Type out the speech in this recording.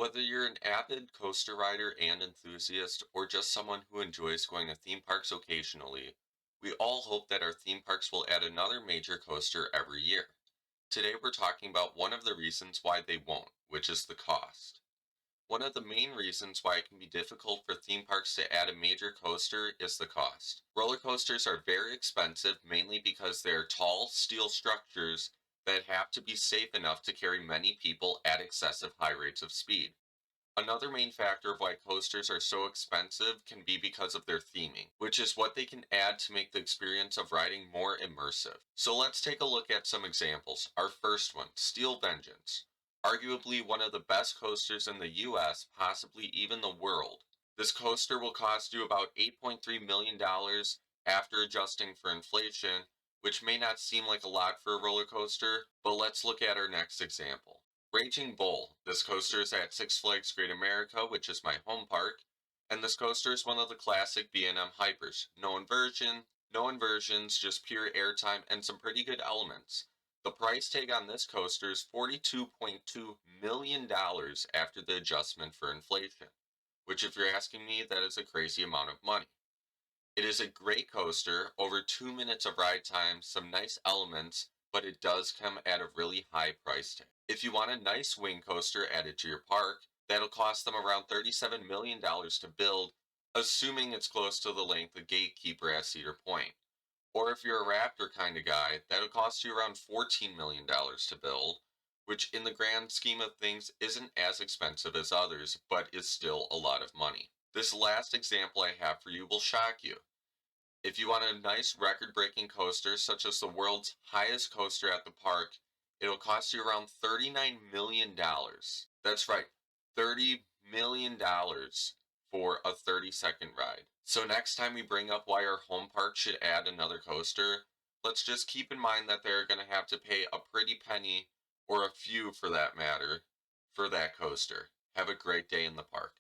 Whether you're an avid coaster rider and enthusiast, or just someone who enjoys going to theme parks occasionally, we all hope that our theme parks will add another major coaster every year. Today we're talking about one of the reasons why they won't, which is the cost. One of the main reasons why it can be difficult for theme parks to add a major coaster is the cost. Roller coasters are very expensive mainly because they are tall steel structures that have to be safe enough to carry many people at excessive high rates of speed. Another main factor of why coasters are so expensive can be because of their theming, which is what they can add to make the experience of riding more immersive. So let's take a look at some examples. Our first one, Steel Vengeance. Arguably one of the best coasters in the US, possibly even the world. This coaster will cost you about $8.3 million after adjusting for inflation, which may not seem like a lot for a roller coaster, but let's look at our next example. Raging Bull. This coaster is at Six Flags Great America, which is my home park, and this coaster is one of the classic B&M hypers. No inversions, just pure airtime and some pretty good elements. The price tag on this coaster is $42.2 million after the adjustment for inflation, which if you're asking me, that is a crazy amount of money. It is a great coaster, over 2 minutes of ride time, some nice elements, but it does come at a really high price tag. If you want a nice wing coaster added to your park, that'll cost them around $37 million to build, assuming it's close to the length of Gatekeeper at Cedar Point. Or if you're a Raptor kind of guy, that'll cost you around $14 million to build, which in the grand scheme of things isn't as expensive as others, but is still a lot of money. This last example I have for you will shock you. If you want a nice record-breaking coaster, such as the world's highest coaster at the park, it'll cost you around $39 million. That's right, $30 million for a 30-second ride. So next time we bring up why our home park should add another coaster, let's just keep in mind that they're going to have to pay a pretty penny, or a few for that matter, for that coaster. Have a great day in the park.